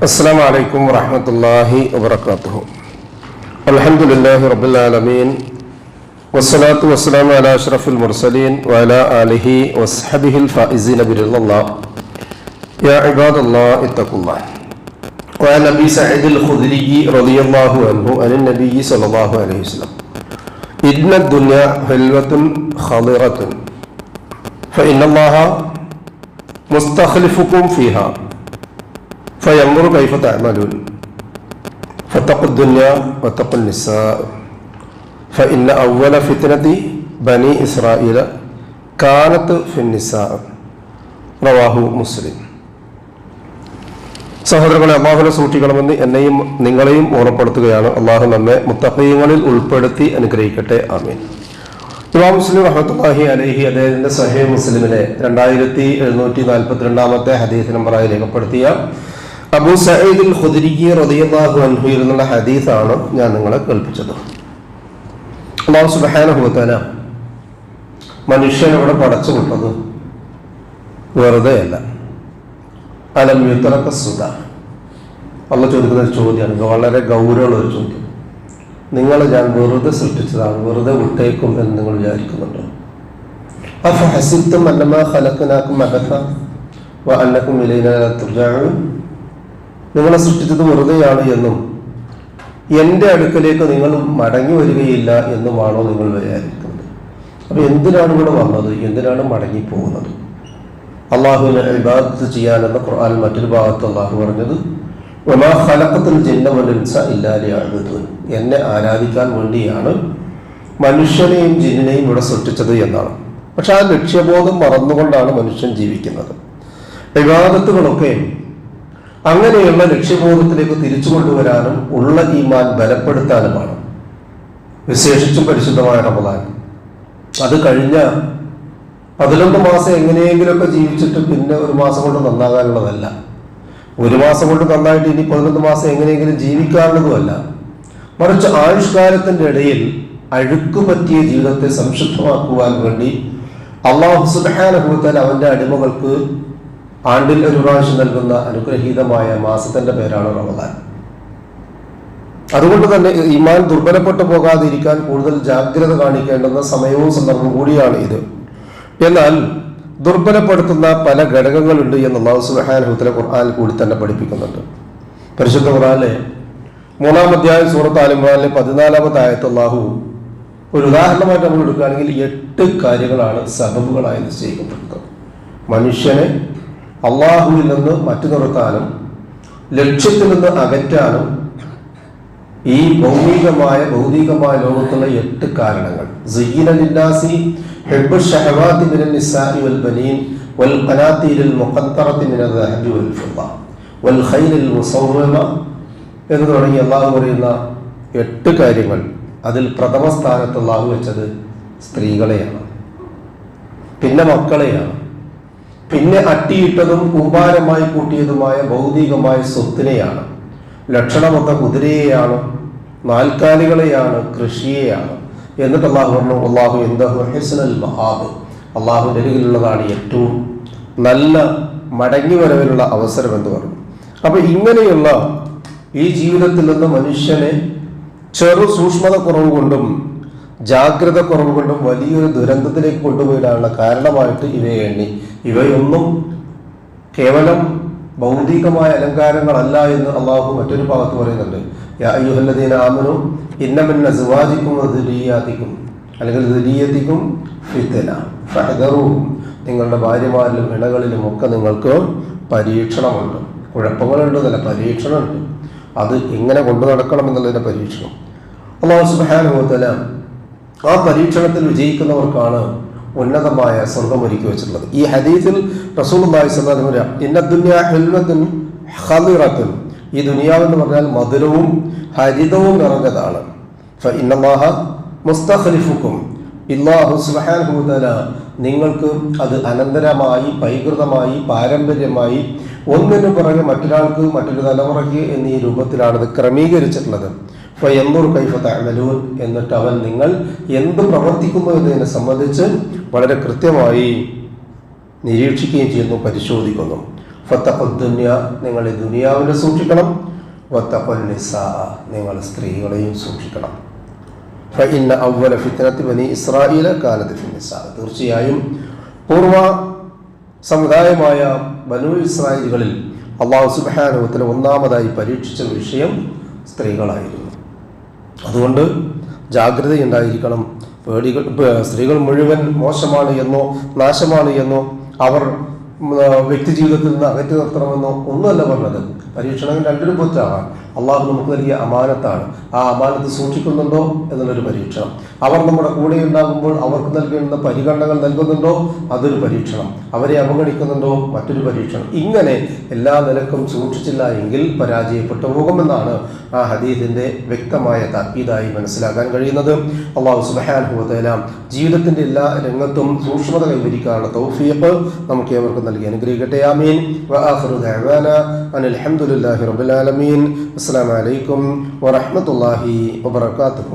السلام عليكم ورحمة الله وبركاته. الحمد لله رب العالمين والصلاة والسلام على أشرف المرسلين وعلى آله وصحبه الفائزين برضا الله. يا عباد الله اتقوا الله. وعن أبي سعيد الخدري رضي الله عنه عن النبي صلى الله عليه وسلم: إن الدنيا حلوة خضرة فإن الله مستخلفكم فيها فينظر كيف تعملون فاتقوا الدنيا واتقوا النساء فإن أول فتنة بني إسرائيل كانت في النساء. റവാഹു മുസ്ലിം. സഹോദരങ്ങളെ, അള്ളാഹുവിനെ സൂക്ഷിക്കണമെന്ന് എന്നെയും നിങ്ങളെയും ഓർമ്മപ്പെടുത്തുകയാണ്. അള്ളാഹു നമ്മെ മുത്തഖീങ്ങളിൽ ഉൾപ്പെടുത്തി അനുഗ്രഹിക്കട്ടെ. ആമീൻ. ഇമാം മുസ്ലിം റഹ്മത്തുള്ളാഹി അലൈഹി അദ്ദേഹത്തിന്റെ സഹീഹ് മുസ്ലിമിലെ 2742 ഹദീസ് നമ്പറായി രേഖപ്പെടുത്തിയ അബൂ സഈദ് അൽ ഖുദ്രി റളിയല്ലാഹു അൻഹു എന്നുള്ള ഹദീസാണ് ഞാൻ നിങ്ങളെ കേൾപ്പിച്ചത്. അല്ലാഹു സുബ്ഹാനഹു വ തആല മനുഷ്യനെ ഇവിടെ പടച്ചു വിട്ടത് വെറുതെ അല്ല. അലം യുത്രക സുദാ. അള്ളാഹു ചോദിക്കുന്ന ഒരു ചോദ്യമാണ്, വളരെ ഗൗരവമുള്ള ഒരു ചോദ്യം. നിങ്ങളെ ഞാൻ വെറുതെ സൃഷ്ടിച്ചതാണ്, വെറുതെ വിട്ടേക്കും എന്ന് നിങ്ങൾ വിചാരിക്കുന്നുണ്ടോ? അഫഹസിബ്തും അന്നമാ ഖലഖനാകും അബസ വ അന്നകും ഇലൈനാ ലാ തുർജഊൻ. നിങ്ങളെ സൃഷ്ടിച്ചത് വെറുതെയാണ് എന്നും എൻ്റെ അടുക്കലേക്ക് നിങ്ങൾ മടങ്ങി വരികയില്ല എന്നുമാണോ നിങ്ങൾ വിചാരിക്കുന്നത്? അപ്പൊ എന്തിനാണ് ഇവിടെ വന്നത്? എന്തിനാണ് മടങ്ങിപ്പോകുന്നത്? അള്ളാഹുവിനെ ഇബാദത്ത് ചെയ്യാനെന്ന് ഖുർആൻ മറ്റൊരു ഭാഗത്ത് അള്ളാഹു പറഞ്ഞത്, വമാ ഖലഖതുൽ ജിന്ന വൽ ഇൻസ ഇല്ലാ ലിയഅ്ബുദൂൻ. എന്നെ ആരാധിക്കാൻ വേണ്ടിയാണ് മനുഷ്യനെയും ജിന്നിനെയും ഇവിടെ സൃഷ്ടിച്ചത് എന്നാണ്. പക്ഷെ ആ ലക്ഷ്യബോധം മറന്നുകൊണ്ടാണ് മനുഷ്യൻ ജീവിക്കുന്നത്. ഇബാദത്തുകളൊക്കെ അങ്ങനെയുള്ള ലക്ഷ്യബോധത്തിലേക്ക് തിരിച്ചു കൊണ്ടുവരാനും ഉള്ള ഈമാൻ ബലപ്പെടുത്താനുമാണ്. വിശേഷിച്ചും പരിശുദ്ധമായ റമദാൻ. അത് കഴിഞ്ഞ 11 മാസം എങ്ങനെയെങ്കിലുമൊക്കെ ജീവിച്ചിട്ട് പിന്നെ ഒരു മാസം കൊണ്ട് നന്നാകാനുള്ളതല്ല. ഒരു മാസം കൊണ്ട് നന്നായിട്ട് ഇനി 11 മാസം എങ്ങനെയെങ്കിലും ജീവിക്കാനുള്ളതുമല്ല. മറിച്ച് ആയുഷ്കാലത്തിന്റെ ഇടയിൽ അഴുക്ക് പറ്റിയ ജീവിതത്തെ സംശുദ്ധമാക്കുവാൻ വേണ്ടി അല്ലാഹു സുബ്ഹാനഹു വ തആല അവന്റെ അടിമകൾക്ക് ആണ്ടിൽ ഒരു പ്രാവശ്യം നൽകുന്ന അനുഗ്രഹീതമായ മാസത്തിന്റെ പേരാണ് റമദാൻ. അതുകൊണ്ട് തന്നെ ഈമാൻ ദുർബലപ്പെട്ടു പോകാതിരിക്കാൻ കൂടുതൽ ജാഗ്രത കാണിക്കേണ്ടുന്ന സമയവും സന്ദർഭവും കൂടിയാണ് ഇത്. എന്നാൽ ദുർബലപ്പെടുത്തുന്ന പല ഘടകങ്ങളുണ്ട് എന്ന് അല്ലാഹു സുബ്ഹാനഹു വ തആല ഖുർആനിൽ കൂടി തന്നെ പഠിപ്പിക്കുന്നുണ്ട്. പരിശുദ്ധ ഖുർആനിലെ 3-ാം അധ്യായം സൂറത്ത് ആൽ ഇംറാനിലെ 14-ാമത്തെ ആയത്ത് അല്ലാഹു ഒരു ഉദാഹരണമായിട്ട് നമ്മൾ എടുക്കുകയാണെങ്കിൽ 8 കാര്യങ്ങളാണ് സബബുകളായി നിശ്ചയിക്കപ്പെട്ടത്. മനുഷ്യനെ അള്ളാഹുവിൽ നിന്ന് മറ്റു നിർത്താനും ലക്ഷ്യത്തിൽ നിന്ന് അകറ്റാനും ഈ ഭൗതികമായ ലോകത്തുള്ള 8 കാരണങ്ങൾ. സയ്യിന ലിന്നാസി ഹുബ്ബു ശഹവാതി മിനൻ നിസാഇ വൽ ബനീൻ വൽ ഖനാതീരിൽ മുഖന്തറതി മിനൽ ദഹബി വൽ ഫിദ്ദ വൽ ഖൈലിൽ മുസവ്വമ എന്ന് തുടങ്ങി അള്ളാഹു പറയുന്ന 8 കാര്യങ്ങൾ. അതിൽ പ്രഥമ സ്ഥാനത്ത് അള്ളാഹു വെച്ചത് സ്ത്രീകളെയാണ്, പിന്നെ മക്കളെയാണ്, പിന്നെ അട്ടിയിട്ടതും കൂമ്പാരമായി കൂട്ടിയതുമായ ഭൗതികമായ സ്വത്തിനെയാണ്, ലക്ഷണമൊത്ത കുതിരയെയാണ്, നാൽക്കാലികളെയാണ്, കൃഷിയെയാണ്. എന്നിട്ട് അള്ളാഹു പറഞ്ഞു, അള്ളാഹു ഇൻദഹു ഹുസ്നുൽ മആബ്. അള്ളാഹുവിന്റെ അരികിലുള്ളതാണ് ഏറ്റവും നല്ല മടങ്ങി വരവിനുള്ള അവസരം എന്ന് പറഞ്ഞു. അപ്പൊ ഇങ്ങനെയുള്ള ഈ ജീവിതത്തിൽ നിന്ന് മനുഷ്യനെ ചെറു സൂക്ഷ്മത കുറവ് കൊണ്ടും ജാഗ്രത കുറവ് കൊണ്ടും വലിയൊരു ദുരന്തത്തിലേക്ക് കൊണ്ടുപോയിടാനുള്ള കാരണമായിട്ട് ഇവയെ എണ്ണി. ഇവയൊന്നും കേവലം ഭൗതികമായ അലങ്കാരങ്ങളല്ല എന്ന് അള്ളാഹു മറ്റൊരു ഭാഗത്ത് പറയുന്നുണ്ട്. യാ അയ്യുഹല്ലദീന ആമനൂ ഇന്ന മിൻ അസ്വാജികും വദുരിയാതികും അല്ലെങ്കിൽ ദുരിയതികും ഫിത്ന ഫഹദറൂ. നിങ്ങളുടെ ഭാര്യമാരിലും ഇണകളിലും ഒക്കെ നിങ്ങൾക്ക് പരീക്ഷണമുണ്ട്. കുഴപ്പങ്ങളുണ്ട് എന്നല്ല, പരീക്ഷണമുണ്ട്. അത് എങ്ങനെ കൊണ്ടു നടക്കണം എന്നുള്ളതിന്റെ പരീക്ഷണം. അല്ലാഹു സുബ്ഹാനഹു വ തആല ആ പരീക്ഷണത്തിൽ വിജയിക്കുന്നവർക്കാണ് ഉന്നതമായ സ്വർഗം ഒരുക്കി വെച്ചിട്ടുള്ളത്. ഈ ഹദീസിൽ റസൂലുള്ളാഹി സ്വല്ലല്ലാഹു അലൈഹി വസല്ലം ഇന്ന ദുനിയ ഹുൽവത്തുൻ ഖദിറത്തുൻ. ഈ ദുനിയാവെന്ന് പറഞ്ഞാൽ മധുരവും ഹരിതവും നിറഞ്ഞതാണ്. ഫഇന്നല്ലാഹ മുസ്തഖ്ലിഫുക്കും. അല്ലാഹു സുബ്ഹാനഹു വ തആല നിങ്ങൾക്ക് അത് അനന്തരമായി, പൈകൃതമായി, പാരമ്പര്യമായി ഒന്നിനു പുറകെ മറ്റൊരാൾക്ക്, മറ്റൊരു തലമുറയ്ക്ക് എന്നീ രൂപത്തിലാണ് ഇത് ക്രമീകരിച്ചിട്ടുള്ളത്. ഫയൻദുർ കൈഫ തഅമലൂൻ. എന്നിട്ട് അവൻ നിങ്ങൾ എന്ത് പ്രവർത്തിക്കുന്നു എന്നതിനെ സംബന്ധിച്ച് വളരെ കൃത്യമായി നിരീക്ഷിക്കുകയും ചെയ്യുന്നു, പരിശോധിക്കുന്നു. ഫത്തഖുദ്ദുന്യ, നിങ്ങൾ ഈ ദുനിയാവിനെ സൂക്ഷിക്കണം. വത്തഖുൻ നിസാ, നിങ്ങൾ സ്ത്രീകളെയും സൂക്ഷിക്കണം. ഫഇന്ന അവ്വല ഫിത്നത്തി ബനി ഇസ്രായീല കാനത് ഫി നിസാ, തീർച്ചയായും പൂർവ സമുദായമായ ബനു ഇസ്രായേലുകളിൽ അല്ലാഹു സുബ്ഹാനഹു വ തആല ഒന്നാമതായി പരീക്ഷിച്ച വിഷയം സ്ത്രീകളായിരുന്നു. അതുകൊണ്ട് ജാഗ്രതയുണ്ടായിരിക്കണം. സ്ത്രീകൾ മുഴുവൻ മോശമാണ് എന്നോ നാശമാണ് എന്നോ അവർ വ്യക്തി ജീവിതത്തിൽ നിന്ന് അകറ്റി നിർത്തണമെന്നോ ഒന്നുമല്ല പറഞ്ഞത്. പരീക്ഷണം രണ്ടു രൂപത്തിലാകാം. അള്ളാഹു നമുക്ക് നൽകിയ അമാനത്താണ്. ആ അമാനത്ത് സൂക്ഷിക്കുന്നുണ്ടോ എന്നുള്ളൊരു പരീക്ഷണം. അവർ നമ്മുടെ കൂടെ ഉണ്ടാകുമ്പോൾ അവർക്ക് നൽകേണ്ട പരിഗണനകൾ നൽകുന്നുണ്ടോ, അതൊരു പരീക്ഷണം. അവരെ അവഗണിക്കുന്നുണ്ടോ, മറ്റൊരു പരീക്ഷണം. ഇങ്ങനെ എല്ലാ നിലക്കും സൂക്ഷിച്ചില്ല എങ്കിൽ പരാജയപ്പെട്ടു പോകുമെന്നാണ് ആ ഹദീസിന്റെ വ്യക്തമായ താക്കീതായി മനസ്സിലാക്കാൻ കഴിയുന്നത്. അല്ലാഹു സുബ്ഹാനഹു വ തആല ജീവിതത്തിന്റെ എല്ലാ രംഗത്തും സൂക്ഷ്മത കൈവരിക്കാനുള്ള തൗഫീഖ് നമുക്ക് ഏവർക്കും നൽകി അനുഗ്രഹിക്കട്ടെ. ആമീൻ. വആഖിറു ദഅവാന അനിൽ ഹംദുലില്ലാഹി റബ്ബിൽ ആലമീൻ. അസ്സലാമു അലൈക്കും വറഹ്മത്തുള്ളാഹി വബറകാതുഹു.